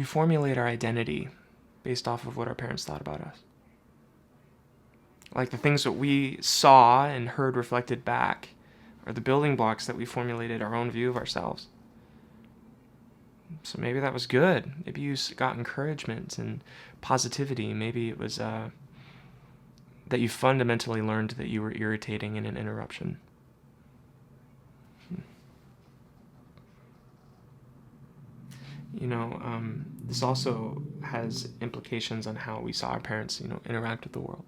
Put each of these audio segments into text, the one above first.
We formulate our identity based off of what our parents thought about us. Like the things that we saw and heard reflected back are the building blocks that we formulated our own view of ourselves. So maybe that was good. Maybe you got encouragement and positivity. Maybe it was that you fundamentally learned that you were irritating in an interruption. This also has implications on how we saw our parents, interact with the world.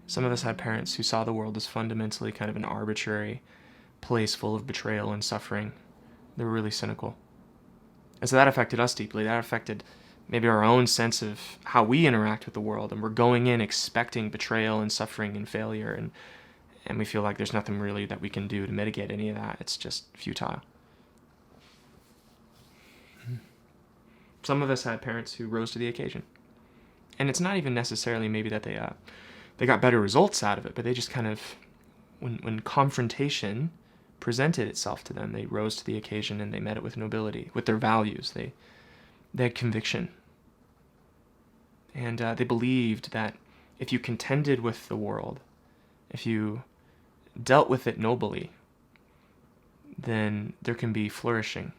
Some of us had parents who saw the world as fundamentally kind of an arbitrary place full of betrayal and suffering. They were really cynical. And so that affected us deeply. That affected maybe our own sense of how we interact with the world. And we're going in expecting betrayal and suffering and failure. And we feel like there's nothing really that we can do to mitigate any of that. It's just futile. Some of us had parents who rose to the occasion. And it's not even necessarily maybe that they got better results out of it, but they just kind of, when confrontation presented itself to them, they rose to the occasion and they met it with nobility, with their values. They had conviction. And they believed that if you contended with the world, if you dealt with it nobly, then there can be flourishing.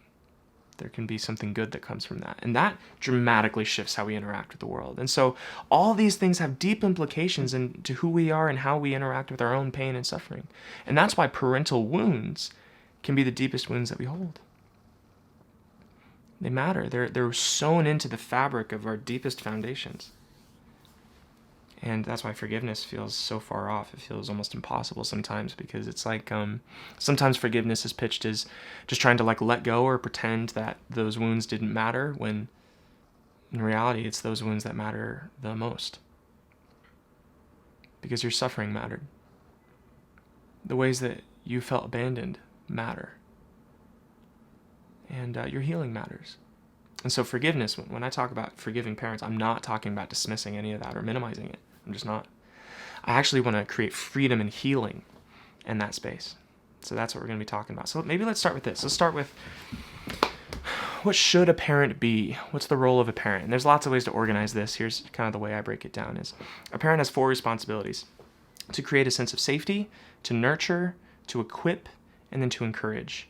There can be something good that comes from that. And that dramatically shifts how we interact with the world. And so all these things have deep implications into who we are and how we interact with our own pain and suffering. And that's why parental wounds can be the deepest wounds that we hold. They matter. They're sewn into the fabric of our deepest foundations. And that's why forgiveness feels so far off. It feels almost impossible sometimes, because it's like sometimes forgiveness is pitched as just trying to let go or pretend that those wounds didn't matter, when in reality it's those wounds that matter the most. Because your suffering mattered. The ways that you felt abandoned matter. And your healing matters. And so forgiveness, when I talk about forgiving parents, I'm not talking about dismissing any of that or minimizing it. I'm just not. I actually want to create freedom and healing in that space. So that's what we're going to be talking about. So maybe let's start with this. Let's start with, what should a parent be? What's the role of a parent? And there's lots of ways to organize this. Here's kind of the way I break it down is a parent has 4 responsibilities: to create a sense of safety, to nurture, to equip, and then to encourage.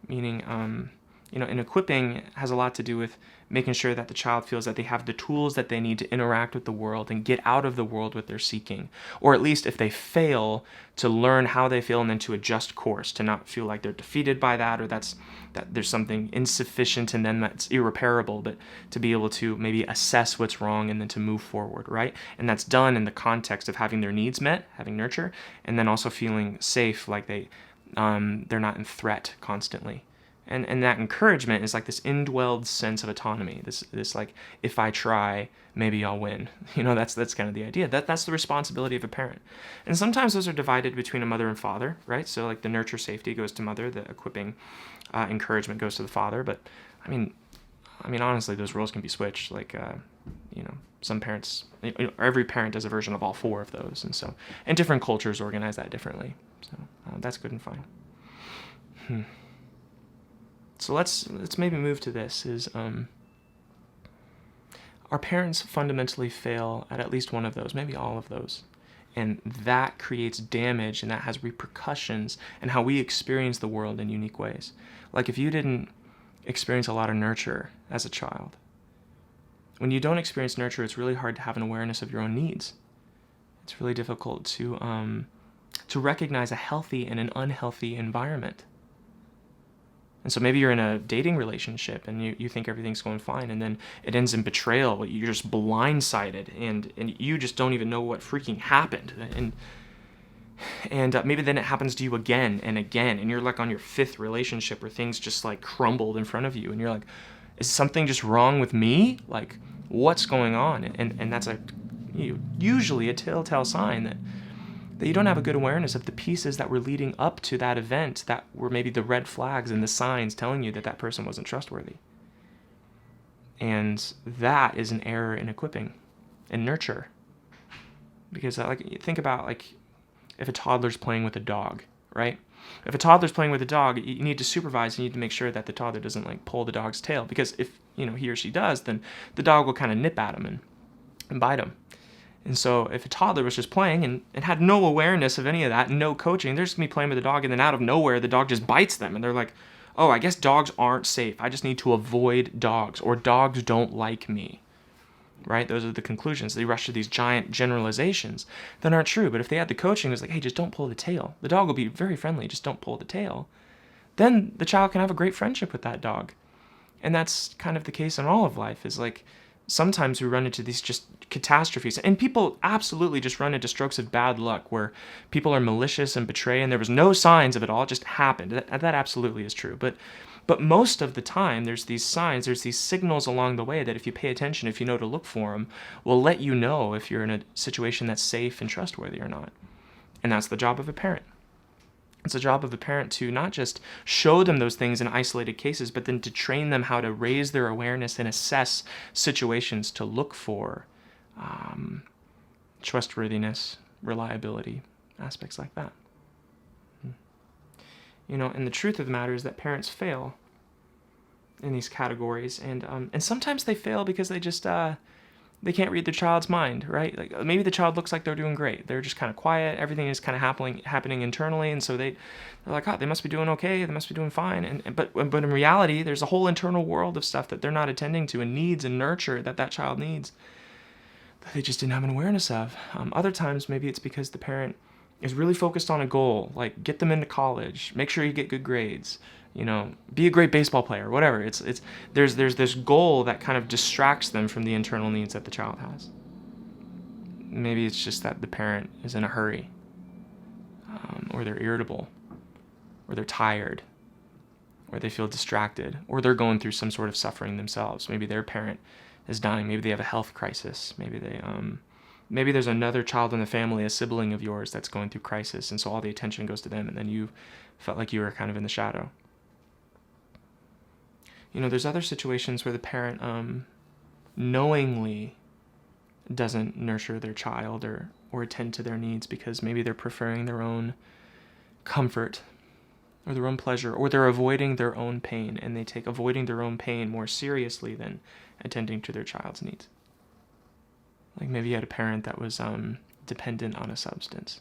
Meaning, and equipping has a lot to do with making sure that the child feels that they have the tools that they need to interact with the world and get out of the world what they're seeking. Or at least if they fail, to learn how they feel and then to adjust course, to not feel like they're defeated by that, or that there's something insufficient and then that's irreparable, but to be able to maybe assess what's wrong and then to move forward, right? And that's done in the context of having their needs met, having nurture, and then also feeling safe, like they're not in threat constantly. And that encouragement is like this indwelled sense of autonomy. This like, if I try, maybe I'll win. That's kind of the idea. That's the responsibility of a parent. And sometimes those are divided between a mother and father, right? So like the nurture, safety goes to mother, the equipping, encouragement goes to the father. But I mean, honestly, those roles can be switched. Like, some parents, every parent does a version of all 4 of those, and different cultures organize that differently. So that's good and fine. So let's maybe move to this, is our parents fundamentally fail at least one of those, maybe all of those. And that creates damage, and that has repercussions in how we experience the world in unique ways. Like if you didn't experience a lot of nurture as a child, when you don't experience nurture, it's really hard to have an awareness of your own needs. It's really difficult to recognize a healthy and an unhealthy environment. And so maybe you're in a dating relationship and you think everything's going fine, and then it ends in betrayal. You're just blindsided and you just don't even know what freaking happened. And maybe then it happens to you again and again, and you're like on your 5th relationship where things just like crumbled in front of you, and you're like, is something just wrong with me? Like, what's going on? And that's usually a telltale sign that you don't have a good awareness of the pieces that were leading up to that event, that were maybe the red flags and the signs telling you that person wasn't trustworthy. And that is an error in equipping and nurture. Because think about if a toddler's playing with a dog, right? If a toddler's playing with a dog, you need to supervise. You need to make sure that the toddler doesn't like pull the dog's tail, because if he or she does, then the dog will kind of nip at him and bite him. And so if a toddler was just playing and had no awareness of any of that, no coaching, they're just going to be playing with the dog, and then out of nowhere, the dog just bites them. And they're like, oh, I guess dogs aren't safe. I just need to avoid dogs, or dogs don't like me. Right? Those are the conclusions. They rush to these giant generalizations that aren't true. But if they had the coaching, it was like, hey, just don't pull the tail. The dog will be very friendly. Just don't pull the tail. Then the child can have a great friendship with that dog. And that's kind of the case in all of life, is like, sometimes we run into these just catastrophes, and people absolutely just run into strokes of bad luck where people are malicious and betray, and there was no signs of it all. It just happened. That absolutely is true. But most of the time, there's these signs, there's these signals along the way that if you pay attention, if you know to look for them, will let you know if you're in a situation that's safe and trustworthy or not. And that's the job of a parent. It's the job of a parent to not just show them those things in isolated cases, but then to train them how to raise their awareness and assess situations to look for trustworthiness, reliability, aspects like that. And the truth of the matter is that parents fail in these categories, and sometimes they fail because they just they can't read their child's mind, right? Like maybe the child looks like they're doing great. They're just kind of quiet. Everything is kind of happening internally, and so they're like, oh, they must be doing okay. They must be doing fine. But in reality, there's a whole internal world of stuff that they're not attending to, and needs and nurture that child needs, that they just didn't have an awareness of. Other times, maybe it's because the parent is really focused on a goal, like get them into college, make sure you get good grades, be a great baseball player, whatever. There's this goal that kind of distracts them from the internal needs that the child has. Maybe it's just that the parent is in a hurry, or they're irritable, or they're tired, or they feel distracted, or they're going through some sort of suffering themselves. Maybe their parent is dying. Maybe they have a health crisis. Maybe there's another child in the family, a sibling of yours, that's going through crisis, and so all the attention goes to them, and then you felt like you were kind of in the shadow. There's other situations where the parent knowingly doesn't nurture their child or attend to their needs because maybe they're preferring their own comfort or their own pleasure, or they're avoiding their own pain, and they take avoiding their own pain more seriously than attending to their child's needs. Like maybe you had a parent that was dependent on a substance,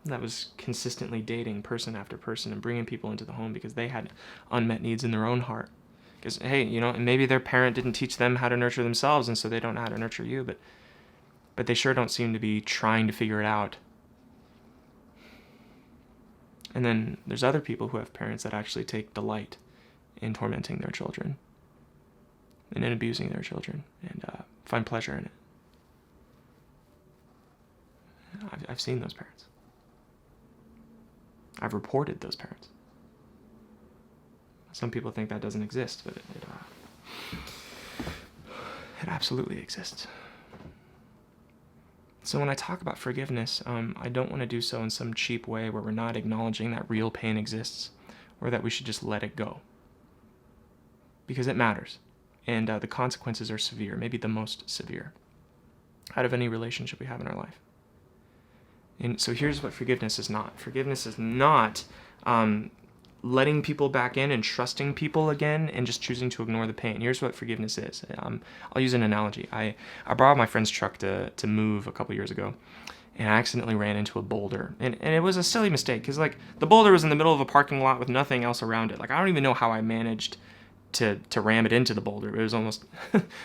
that was consistently dating person after person and bringing people into the home because they had unmet needs in their own heart. Because, hey, and maybe their parent didn't teach them how to nurture themselves, and so they don't know how to nurture you, but they sure don't seem to be trying to figure it out. And then there's other people who have parents that actually take delight in tormenting their children and in abusing their children, and find pleasure in it. I've seen those parents. I've reported those parents. Some people think that doesn't exist, but it absolutely exists. So when I talk about forgiveness, I don't want to do so in some cheap way where we're not acknowledging that real pain exists, or that we should just let it go. Because it matters, and the consequences are severe, maybe the most severe, out of any relationship we have in our life. And so here's what forgiveness is not. Forgiveness is not letting people back in and trusting people again and just choosing to ignore the pain. Here's what forgiveness is. I'll use an analogy. I borrowed my friend's truck to move a couple years ago, and I accidentally ran into a boulder. And it was a silly mistake because the boulder was in the middle of a parking lot with nothing else around it. I don't even know how I managed to ram it into the boulder. It was almost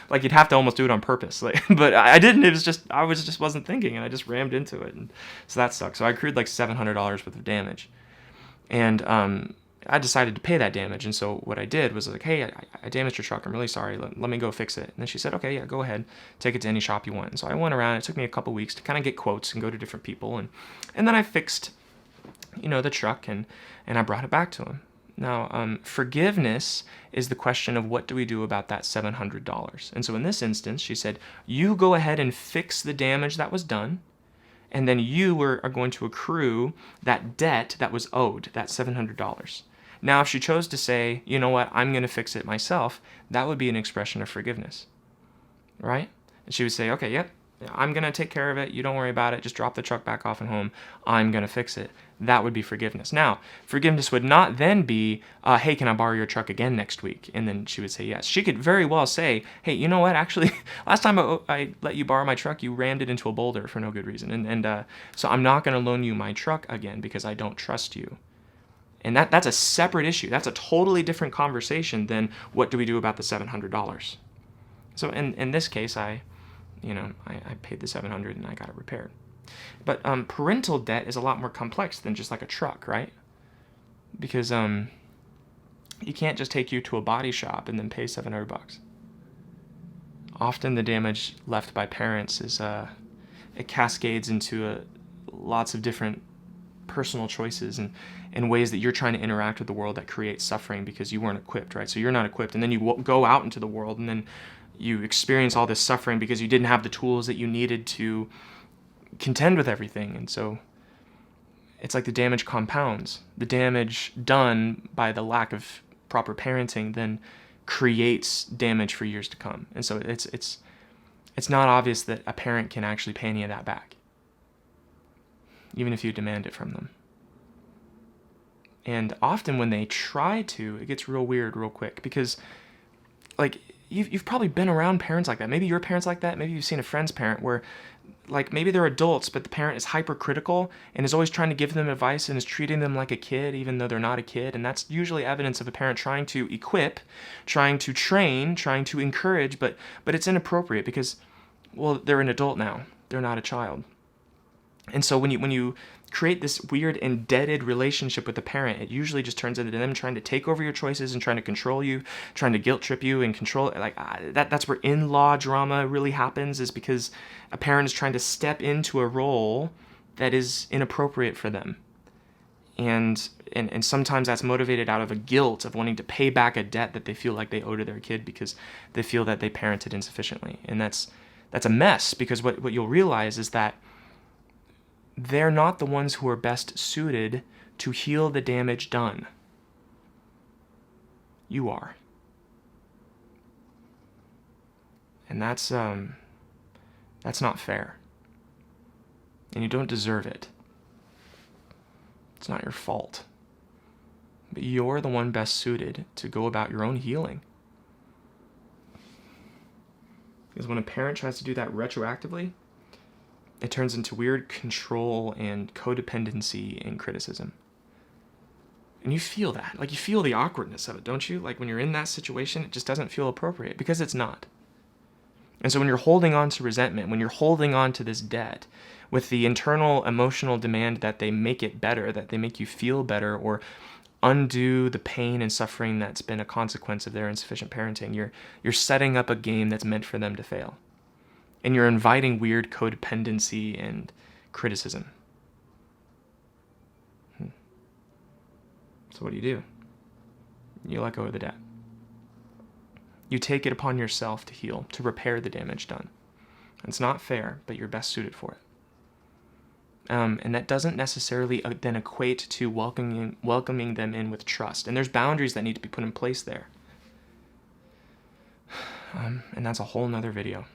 like you'd have to almost do it on purpose. But I didn't. It was just I wasn't thinking, and I just rammed into it, and so that sucked. So I accrued $700 worth of damage, and I decided to pay that damage. And so what I did was hey, I damaged your truck. I'm really sorry. Let me go fix it. And then she said, okay, yeah, go ahead, take it to any shop you want. And so I went around. It took me a couple weeks to kind of get quotes and go to different people, and then I fixed, the truck, and I brought it back to him. Now, forgiveness is the question of what do we do about that $700. And so in this instance, she said, you go ahead and fix the damage that was done, and then you are going to accrue that debt that was owed, that $700. Now, if she chose to say, you know what, I'm going to fix it myself, that would be an expression of forgiveness, right? And she would say, okay, yep, I'm going to take care of it. You don't worry about it. Just drop the truck back off at home. I'm going to fix it. That would be forgiveness. Now, forgiveness would not then be, hey, can I borrow your truck again next week? And then she would say yes. She could very well say, hey, you know what? Actually, last time I let you borrow my truck, you rammed it into a boulder for no good reason. And so I'm not going to loan you my truck again because I don't trust you. And that's a separate issue. That's a totally different conversation than what do we do about the $700. So in this case, I paid the $700 and I got it repaired. But parental debt is a lot more complex than just like a truck, right? Because you can't just take you to a body shop and then pay $700. Often the damage left by parents is it cascades into lots of different personal choices and ways that you're trying to interact with the world that creates suffering because you weren't equipped, right? So you're not equipped, and then you go out into the world and then you experience all this suffering because you didn't have the tools that you needed to contend with everything. And so it's like the damage compounds. The damage done by the lack of proper parenting then creates damage for years to come. And so it's not obvious that a parent can actually pay any of that back, even if you demand it from them. And often when they try to, it gets real weird real quick because, like, you've probably been around parents like that. Maybe your parent's like that. Maybe you've seen a friend's parent where, like, maybe they're adults, but the parent is hypercritical and is always trying to give them advice and is treating them like a kid, even though they're not a kid. And that's usually evidence of a parent trying to equip, trying to train, trying to encourage, but it's inappropriate because, well, they're an adult now. They're not a child. And so when you create this weird indebted relationship with the parent, it usually just turns into them trying to take over your choices and trying to control you, trying to guilt trip you and control. That's where in-law drama really happens, is because a parent is trying to step into a role that is inappropriate for them. And sometimes that's motivated out of a guilt of wanting to pay back a debt that they feel like they owe to their kid because they feel that they parented insufficiently. And that's a mess, because what you'll realize is that they're not the ones who are best suited to heal the damage done. You are. And that's not fair. And you don't deserve it. It's not your fault. But you're the one best suited to go about your own healing. Because when a parent tries to do that retroactively, it turns into weird control and codependency and criticism. And you feel that. Like, you feel the awkwardness of it, don't you? Like, when you're in that situation, it just doesn't feel appropriate, because it's not. And so when you're holding on to resentment, when you're holding on to this debt with the internal emotional demand that they make it better, that they make you feel better, or undo the pain and suffering that's been a consequence of their insufficient parenting, you're setting up a game that's meant for them to fail. And you're inviting weird codependency and criticism. So what do? You let go of the debt. You take it upon yourself to heal, to repair the damage done. It's not fair, but you're best suited for it. And that doesn't necessarily then equate to welcoming them in with trust. And there's boundaries that need to be put in place there. And that's a whole nother video.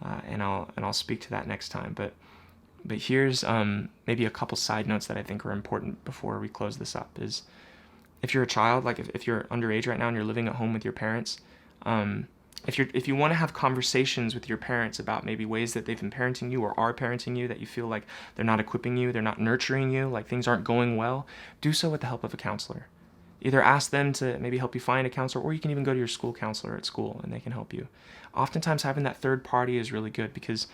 And I'll speak to that next time. But here's maybe a couple side notes that I think are important before we close this up. Is if you're a child, like if you're underage right now and you're living at home with your parents, if you want to have conversations with your parents about maybe ways that they've been parenting you or are parenting you, that you feel like they're not equipping you, they're not nurturing you, like things aren't going well, do so with the help of a counselor. Either ask them to maybe help you find a counselor, or you can even go to your school counselor at school and they can help you. Oftentimes having that third party is really good because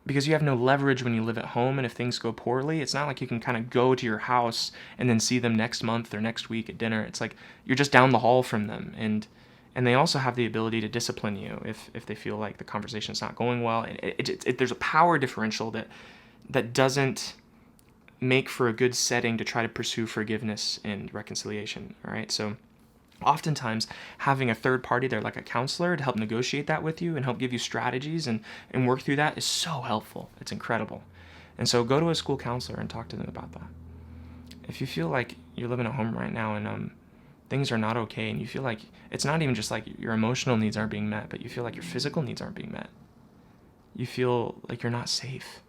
you have no leverage when you live at home, and if things go poorly, it's not like you can kind of go to your house and then see them next month or next week at dinner. It's like you're just down the hall from them, and they also have the ability to discipline you if they feel like the conversation's not going well. And there's a power differential that doesn't make for a good setting to try to pursue forgiveness and reconciliation, all right? So oftentimes having a third party there, like a counselor, to help negotiate that with you and help give you strategies and work through that is so helpful. It's incredible. And so go to a school counselor and talk to them about that. If you feel like you're living at home right now and things are not okay, and you feel like it's not even just like your emotional needs aren't being met, but you feel like your physical needs aren't being met, You feel like you're not safe,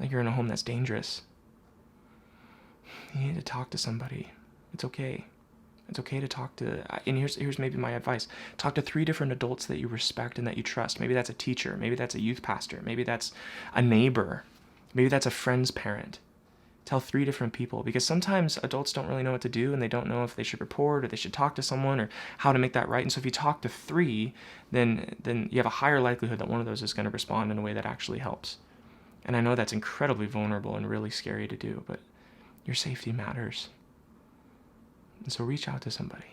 like you're in a home that's dangerous. You need to talk to somebody. It's okay. It's okay to talk to, and here's maybe my advice. Talk to 3 different adults that you respect and that you trust. Maybe that's a teacher. Maybe that's a youth pastor. Maybe that's a neighbor. Maybe that's a friend's parent. Tell 3 different people, because sometimes adults don't really know what to do, and they don't know if they should report or they should talk to someone or how to make that right. And so if you talk to 3, then you have a higher likelihood that one of those is going to respond in a way that actually helps. And I know that's incredibly vulnerable and really scary to do, but your safety matters. And so reach out to somebody.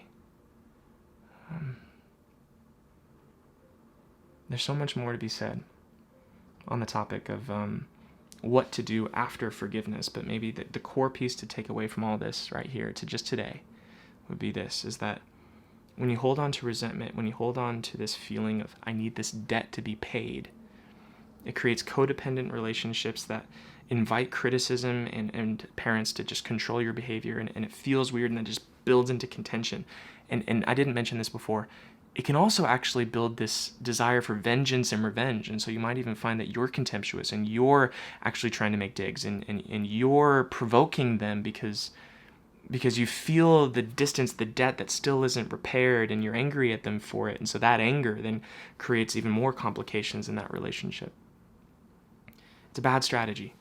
There's so much more to be said on the topic of what to do after forgiveness, but maybe the core piece to take away from all this right here to just today would be this, is that when you hold on to resentment, when you hold on to this feeling of, I need this debt to be paid, it creates codependent relationships that invite criticism and parents to just control your behavior, and it feels weird, and it just builds into contention. And I didn't mention this before, it can also actually build this desire for vengeance and revenge. And so you might even find that you're contemptuous and you're actually trying to make digs, and you're provoking them because you feel the distance, the debt that still isn't repaired, and you're angry at them for it. And so that anger then creates even more complications in that relationship. It's a bad strategy.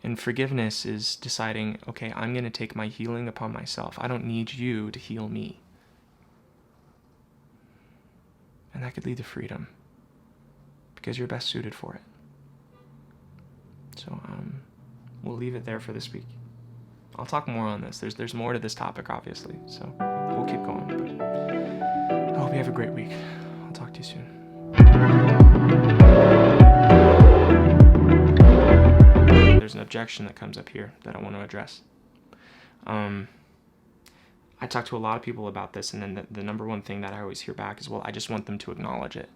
And forgiveness is deciding, okay, I'm going to take my healing upon myself. I don't need you to heal me. And that could lead to freedom, because you're best suited for it. So we'll leave it there for this week. I'll talk more on this. There's more to this topic, obviously. So we'll keep going. But I hope you have a great week. I'll talk to you soon. There's an objection that comes up here that I want to address. I talk to a lot of people about this, and then the number one thing that I always hear back is, well, I just want them to acknowledge it.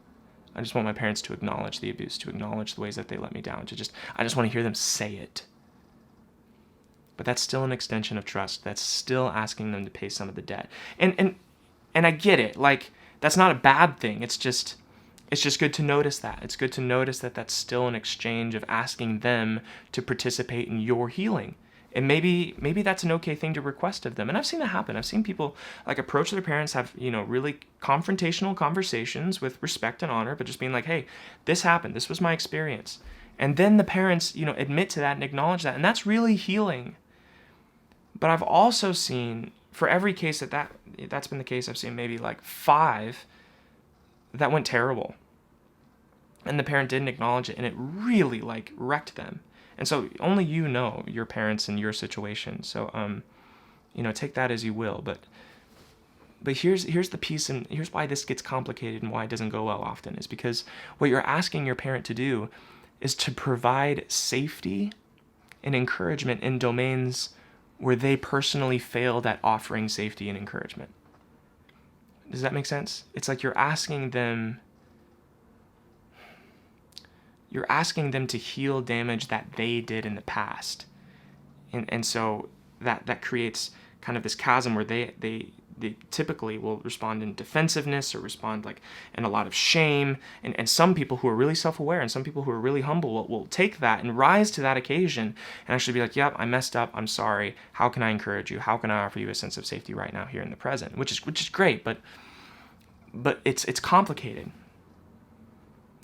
I just want my parents to acknowledge the abuse, to acknowledge the ways that they let me down, I just want to hear them say it. But that's still an extension of trust. That's still asking them to pay some of the debt. And I get it. Like, that's not a bad thing. It's just good to notice that. It's good to notice that that's still an exchange of asking them to participate in your healing. And maybe that's an okay thing to request of them. And I've seen that happen. I've seen people like approach their parents, have, really confrontational conversations with respect and honor, but just being like, hey, this happened. This was my experience. And then the parents, admit to that and acknowledge that. And that's really healing. But I've also seen, for every case that's been the case, I've seen maybe like 5 that went terrible. And the parent didn't acknowledge it, and it really wrecked them. And so only your parents and your situation. So, take that as you will. But here's the piece, and here's why this gets complicated and why it doesn't go well often, is because what you're asking your parent to do is to provide safety and encouragement in domains where they personally failed at offering safety and encouragement. Does that make sense? It's like you're asking them to heal damage that they did in the past. And so that creates kind of this chasm where they typically will respond in defensiveness or respond in a lot of shame. And some people who are really self-aware and some people who are really humble will take that and rise to that occasion and actually be like, yep, I messed up. I'm sorry. How can I encourage you? How can I offer you a sense of safety right now here in the present? Which is great, but it's complicated.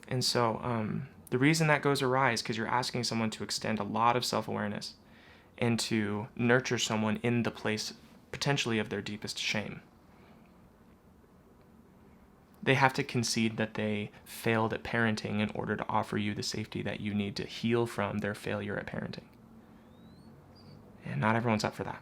And so the reason that goes awry is because you're asking someone to extend a lot of self-awareness and to nurture someone in the place potentially of their deepest shame. They have to concede that they failed at parenting in order to offer you the safety that you need to heal from their failure at parenting. And not everyone's up for that.